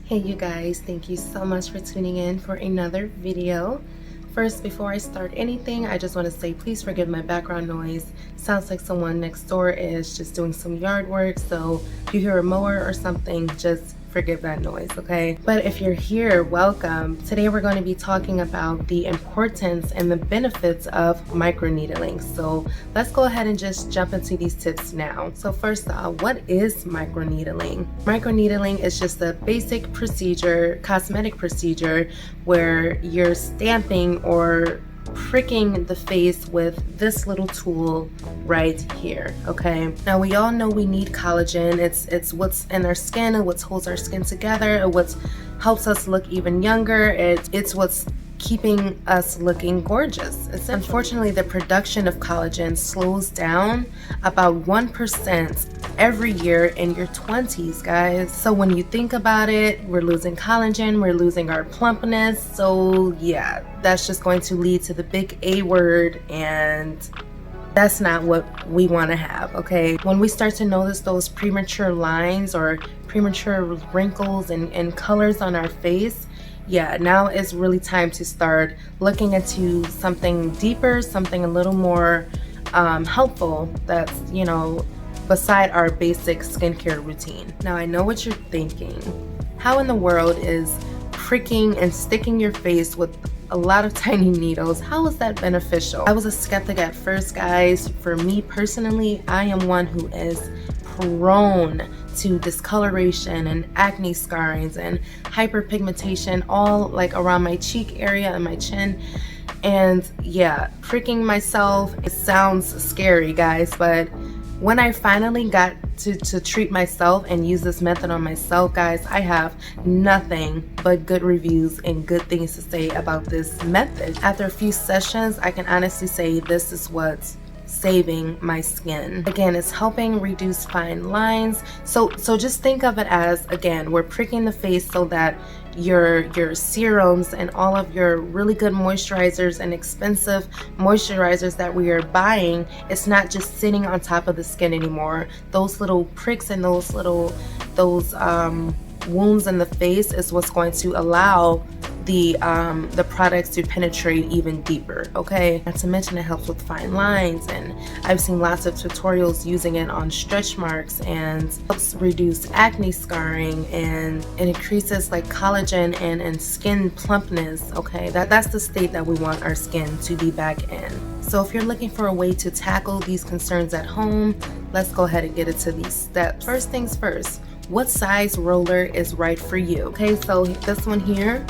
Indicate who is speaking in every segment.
Speaker 1: Hey you guys, thank you so much for tuning in for another video. First, before I start anything, I just want to say please forgive my background noise. Sounds like someone next door is just doing some yard work, so if you hear a mower or something, just forgive that noise, okay? But if you're here, welcome. Today we're going to be talking about the importance and the benefits of microneedling. So let's go ahead and just jump into these tips now. So first off, what is microneedling? Microneedling is just a basic procedure, cosmetic procedure, where you're stamping or pricking the face with this little tool right here. Okay, now we all know we need collagen. It's what's in our skin and what holds our skin together and what helps us look even younger. It's what's keeping us looking gorgeous. Unfortunately, the production of collagen slows down about 1% every year in your 20s, guys. So when you think about it, we're losing collagen, we're losing our plumpness. So yeah, that's just going to lead to the big A word, and that's not what we want to have, okay? When we start to notice those premature lines or premature wrinkles and colors on our face, yeah, now it's really time to start looking into something deeper, something a little more helpful that's, you know, beside our basic skincare routine. Now, I know what you're thinking. How in the world is pricking and sticking your face with a lot of tiny needles, how is that beneficial? I was a skeptic at first, guys. For me personally, I am one who is prone to discoloration and acne scarrings and hyperpigmentation all like around my cheek area and my chin. And yeah, pricking myself, it sounds scary, guys, but when I finally got to treat myself and use this method on myself, guys, I have nothing but good reviews and good things to say about this method. After a few sessions, I can honestly say this is what's saving my skin. Again, it's helping reduce fine lines. So just think of it as, again, we're pricking the face so that your serums and all of your really good moisturizers and expensive moisturizers that we are buying, it's not just sitting on top of the skin anymore. Those little pricks and those wounds in the face is what's going to allow the products to penetrate even deeper, okay? Not to mention it helps with fine lines, and I've seen lots of tutorials using it on stretch marks, and helps reduce acne scarring, and it increases like collagen and skin plumpness, okay? That's the state that we want our skin to be back in. So if you're looking for a way to tackle these concerns at home, let's go ahead and get into these steps. First things first, what size roller is right for you? Okay, so this one here,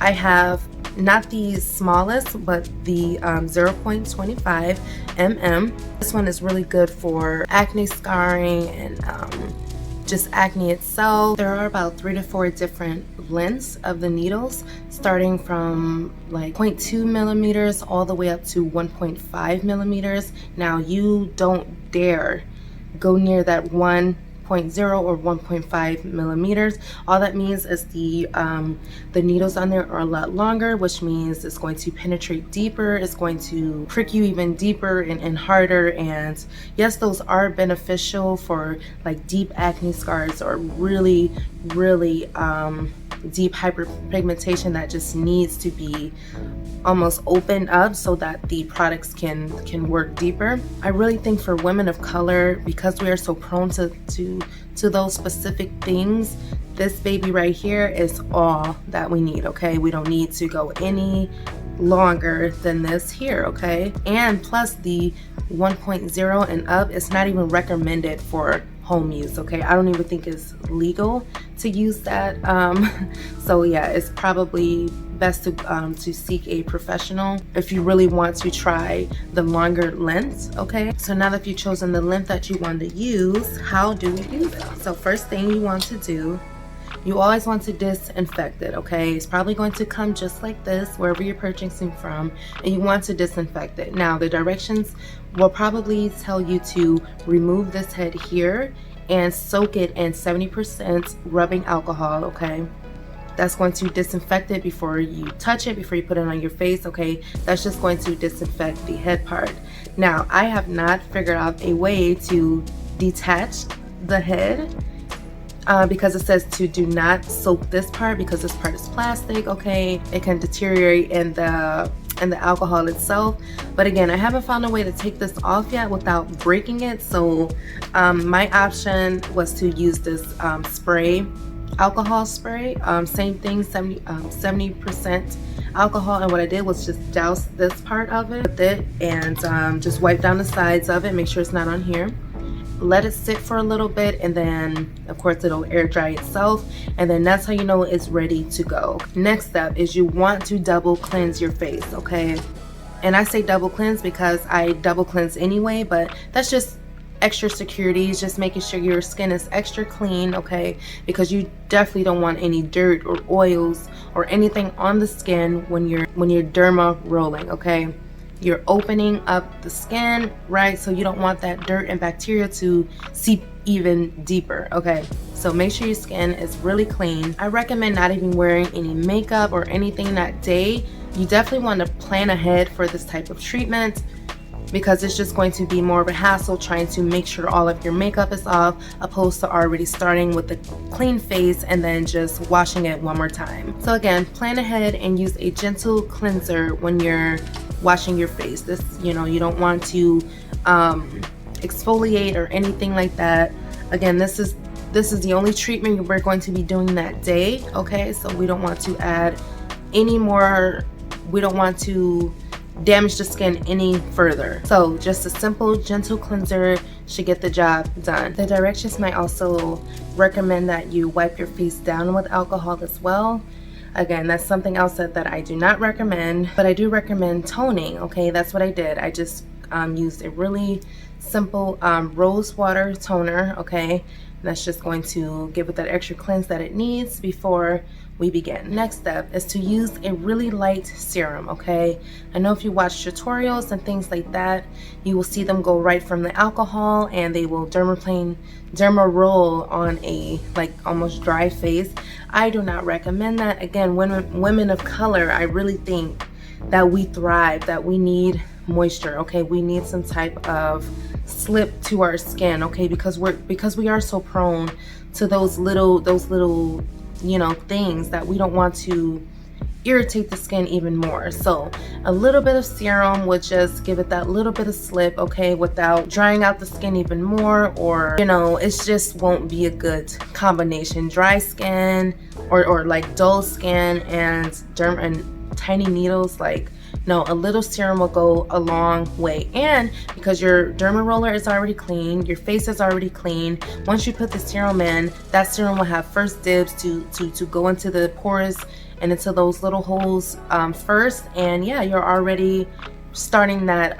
Speaker 1: I have not the smallest, but the 0.25 mm. This one is really good for acne scarring and just acne itself. There are about 3 to 4 different lengths of the needles, starting from like 0.2 millimeters all the way up to 1.5 millimeters. Now, you don't dare go near that 1.0 or 1.5 millimeters. All that means is the needles on there are a lot longer, which means it's going to penetrate deeper, it's going to prick you even deeper and harder. And yes, those are beneficial for like deep acne scars or really deep hyperpigmentation that just needs to be almost opened up so that the products can work deeper. I really think for women of color, because we are so prone to those specific things, this baby right here is all that we need, okay? We don't need to go any longer than this here, okay? And plus the 1.0 and up, it's not even recommended for home use, okay? I don't even think it's legal to use that. So yeah, it's probably best to seek a professional if you really want to try the longer lengths, okay? So now that you've chosen the length that you want to use, how do we use it? So first thing you want to do, you always want to disinfect it, okay? It's probably going to come just like this wherever you're purchasing from, and you want to disinfect it. Now, the directions will probably tell you to remove this head here and soak it in 70% rubbing alcohol, okay? That's going to disinfect it before you touch it, before you put it on your face, okay? That's just going to disinfect the head part. Now, I have not figured out a way to detach the head because it says to do not soak this part because this part is plastic, okay? It can deteriorate in the alcohol itself. But again, I haven't found a way to take this off yet without breaking it, so my option was to use this spray, alcohol spray. Same thing, 70% alcohol, and what I did was just douse this part of it with it and just wipe down the sides of it, make sure it's not on here. Let it sit for a little bit, and then of course it'll air dry itself, and then that's how you know it's ready to go. Next step is you want to double cleanse your face, okay? And I say double cleanse because I double cleanse anyway, but that's just extra security, is just making sure your skin is extra clean, okay? Because you definitely don't want any dirt or oils or anything on the skin when you're derma rolling, okay? You're opening up the skin, right? So you don't want that dirt and bacteria to seep even deeper, okay? So make sure your skin is really clean. I recommend not even wearing any makeup or anything that day. You definitely want to plan ahead for this type of treatment, because it's just going to be more of a hassle trying to make sure all of your makeup is off, opposed to already starting with a clean face and then just washing it one more time. So again, plan ahead and use a gentle cleanser when you're washing your face. This, you know, you don't want to exfoliate or anything like that. Again, this is the only treatment we're going to be doing that day, okay? So we don't want to add any more, we don't want to damage the skin any further. So just a simple gentle cleanser should get the job done. The directions might also recommend that you wipe your face down with alcohol as well. Again, that's something else that I do not recommend, but I do recommend toning, okay? That's what I did. I just used a really simple rose water toner, okay? That's just going to give it that extra cleanse that it needs before we begin. Next step is to use a really light serum, okay? I know if you watch tutorials and things like that, you will see them go right from the alcohol and they will derma roll on a like almost dry face. I do not recommend that. Again, women of color, I really think that we thrive, that we need moisture, okay? We need some type of slip to our skin, okay? Because we are so prone to those little you know, things that we don't want to irritate the skin even more. So a little bit of serum would just give it that little bit of slip, okay, without drying out the skin even more, or you know, it just won't be a good combination. Dry skin or like dull skin and tiny needles, like no, a little serum will go a long way. And because your derma roller is already clean, your face is already clean, once you put the serum in, that serum will have first dibs to go into the pores and into those little holes first. And yeah, you're already starting that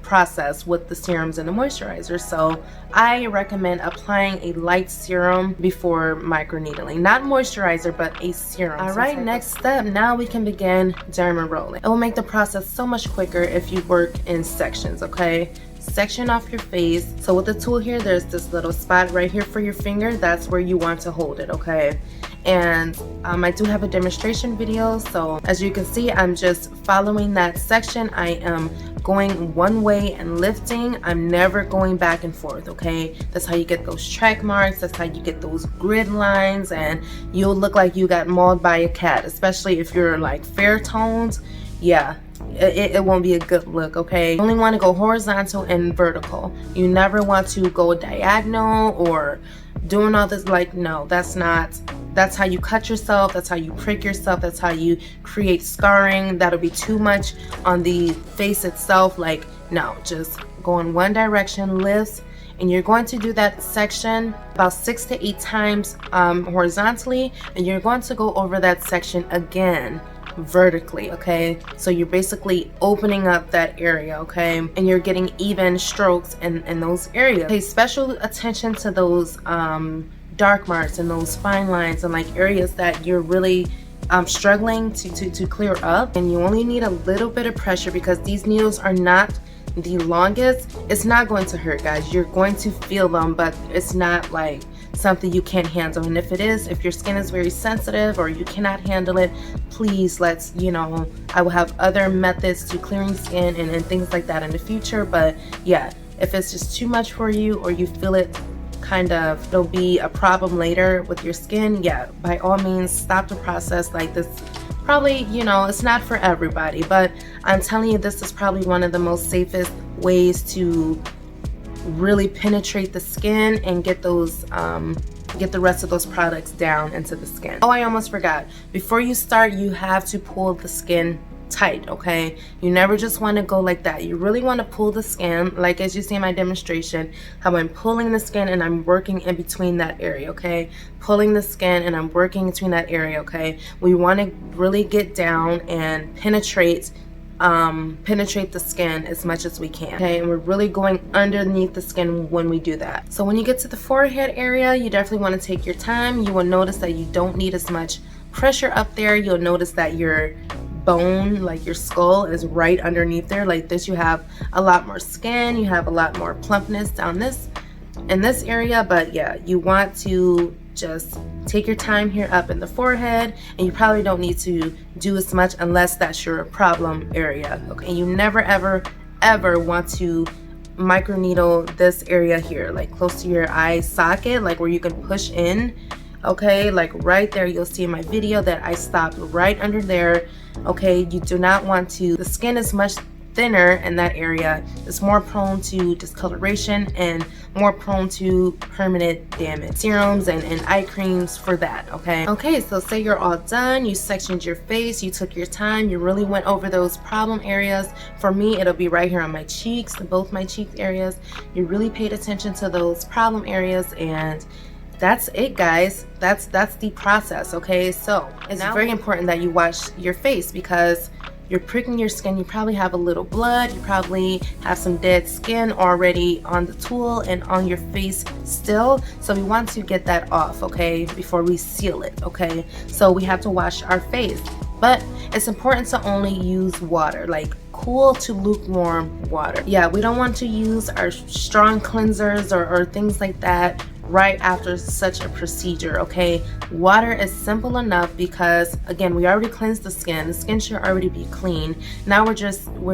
Speaker 1: process with the serums and the moisturizer. So I recommend applying a light serum before microneedling, not moisturizer, but a serum. All right, next step, now we can begin derma rolling. It will make the process so much quicker if you work in sections, okay? Section off your face. So with the tool here, there's this little spot right here for your finger. That's where you want to hold it, okay? And I do have a demonstration video, so as you can see, I'm just following that section. I am going one way and lifting. I'm never going back and forth, okay? That's how you get those track marks. That's how you get those grid lines, and you'll look like you got mauled by a cat, especially if you're like fair toned. Yeah, it won't be a good look, okay? You only want to go horizontal and vertical. You never want to go diagonal or doing all this, like, no, that's how you cut yourself, that's how you prick yourself, that's how you create scarring. That'll be too much on the face itself. Like, no, just go in one direction, lifts, and you're going to do that section about 6 to 8 times horizontally, and you're going to go over that section again vertically, okay? So you're basically opening up that area, okay? And you're getting even strokes in those areas. Pay special attention to those dark marks and those fine lines and like areas that you're really struggling to clear up. And you only need a little bit of pressure because these needles are not the longest. It's not going to hurt, guys. You're going to feel them, but it's not like something you can't handle. And if it is, if your skin is very sensitive or you cannot handle it, please, let's, you know, I will have other methods to clearing skin and things like that in the future. But yeah, if it's just too much for you or you feel it it'll be a problem later with your skin, yeah, by all means stop the process. Like this probably, you know, it's not for everybody, but I'm telling you, this is probably one of the most safest ways to really penetrate the skin and get those get the rest of those products down into the skin. Oh, I almost forgot, before you start you have to pull the skin tight, okay? You never just want to go like that. You really want to pull the skin, like as you see in my demonstration, how I'm pulling the skin and I'm working in between that area, okay? Pulling the skin and I'm working between that area, okay? We want to really get down and penetrate the skin as much as we can, okay? And we're really going underneath the skin when we do that. So when you get to the forehead area, you definitely want to take your time. You will notice that you don't need as much pressure up there. You'll notice that your bone, like your skull, is right underneath there. Like this, you have a lot more skin, you have a lot more plumpness down this in this area. But yeah, you want to just take your time here up in the forehead, and you probably don't need to do as much unless that's your problem area, okay? You never ever want to microneedle this area here, like close to your eye socket, like where you can push in, okay? Like right there, you'll see in my video that I stopped right under there, okay? You do not want to, the skin is much thinner in that area. It's more prone to discoloration and more prone to permanent damage. Serums and eye creams for that, okay? Okay, so say you're all done, you sectioned your face, you took your time, you really went over those problem areas. For me, it'll be right here on my cheeks, both my cheek areas. You really paid attention to those problem areas, and that's it, guys. That's the process, okay? So it's very important that you wash your face, because you're pricking your skin, you probably have a little blood, you probably have some dead skin already on the tool and on your face still. So we want to get that off, okay, before we seal it, okay? So we have to wash our face, but it's important to only use water, like cool to lukewarm water. Yeah, we don't want to use our strong cleansers or things like that right after such a procedure, okay? Water is simple enough, because again, we already cleansed the skin should already be clean. Now we're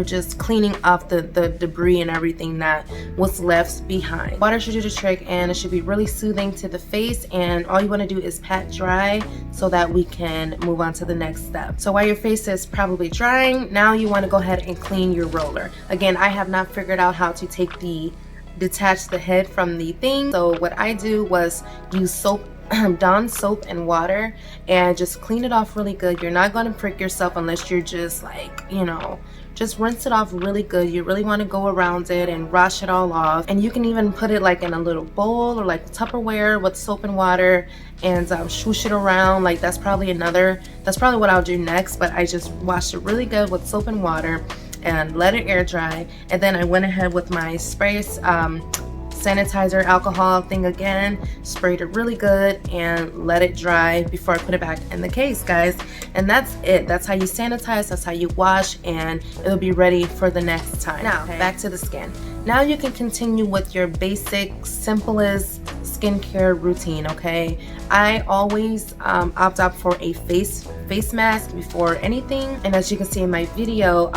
Speaker 1: just cleaning off the debris and everything that was left behind. Water should do the trick, and it should be really soothing to the face, and all you want to do is pat dry so that we can move on to the next step. So while your face is probably drying, now you want to go ahead and clean your roller. Again, I have not figured out how to detach the head from the thing. So what I do was use soap, Dawn soap and water, and just clean it off really good. You're not going to prick yourself unless you're just like, you know, just rinse it off really good. You really want to go around it and wash it all off. And you can even put it like in a little bowl or like Tupperware with soap and water, and swoosh it around. Like that's probably what I'll do next. But I just washed it really good with soap and water and let it air dry, and then I went ahead with my spray sanitizer alcohol thing again, sprayed it really good and let it dry before I put it back in the case, guys. And that's it. That's how you sanitize, that's how you wash, and it'll be ready for the next time. Now back to the skin. Now you can continue with your basic, simplest skincare routine, okay? I always opt out for a face mask before anything, and as you can see in my video,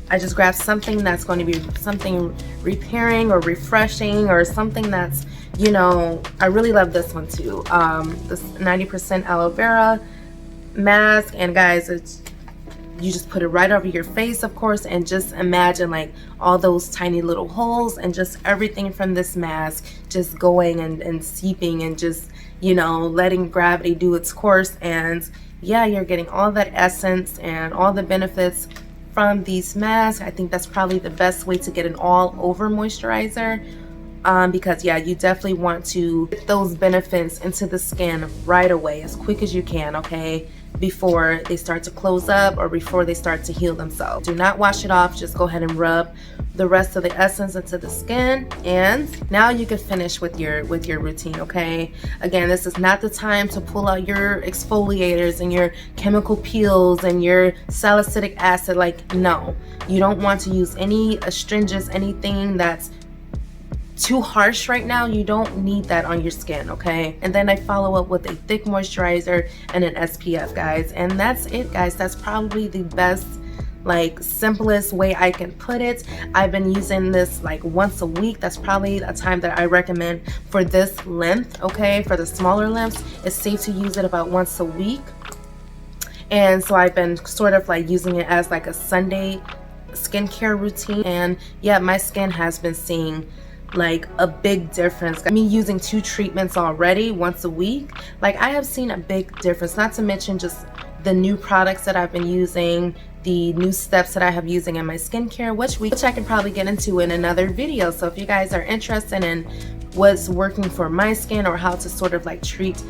Speaker 1: I just grabbed something that's going to be something repairing or refreshing, or something that's, you know, I really love this one too. This 90% aloe vera mask, and guys, you just put it right over your face, of course, and just imagine like all those tiny little holes, and just everything from this mask just going and seeping, and just, you know, letting gravity do its course. And yeah, you're getting all that essence and all the benefits from these masks. I think that's probably the best way to get an all over moisturizer, because yeah, you definitely want to get those benefits into the skin right away, as quick as you can, okay, before they start to close up or before they start to heal themselves. Do not wash it off, just go ahead and rub the rest of the essence into the skin, and now you can finish with your routine, okay? Again, this is not the time to pull out your exfoliators and your chemical peels and your salicylic acid. Like, no, you don't want to use any astringents, anything that's too harsh right now. You don't need that on your skin, okay? And then I follow up with a thick moisturizer and an SPF, guys, and that's it, guys. That's probably the best like simplest way I can put it. I've been using this like once a week. That's probably a time that I recommend for this length, okay? For the smaller lengths, it's safe to use it about once a week. And so I've been sort of like using it as like a Sunday skincare routine, and yeah, my skin has been seeing like a big difference. Me using 2 treatments already once a week, like I have seen a big difference, not to mention just the new products that I've been using, the new steps that I have using in my skincare, which I can probably get into in another video. So if you guys are interested in what's working for my skin or how to sort of like treat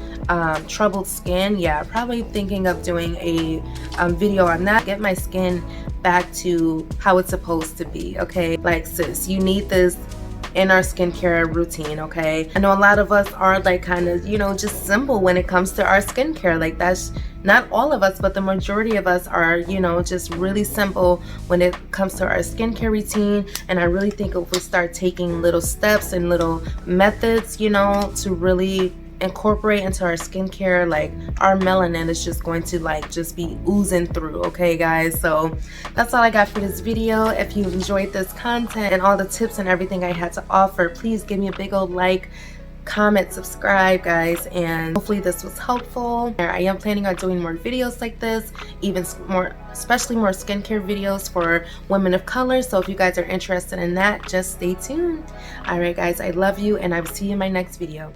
Speaker 1: troubled skin, yeah, probably thinking of doing a video on that. Get my skin back to how it's supposed to be, okay? Like, sis, you need this in our skincare routine, okay? I know a lot of us are like kind of, you know, just simple when it comes to our skincare. Like, that's not all of us, but the majority of us are, you know, just really simple when it comes to our skincare routine. And I really think if we start taking little steps and little methods, you know, to really incorporate into our skincare, like our melanin is just going to like just be oozing through, okay guys? So that's all I got for this video. If you enjoyed this content and all the tips and everything I had to offer, please give me a big old like, comment, subscribe guys, and hopefully this was helpful. I am planning on doing more videos like this, even more, especially more skincare videos for women of color. So if you guys are interested in that, just stay tuned. All right guys, I love you, and I will see you in my next video.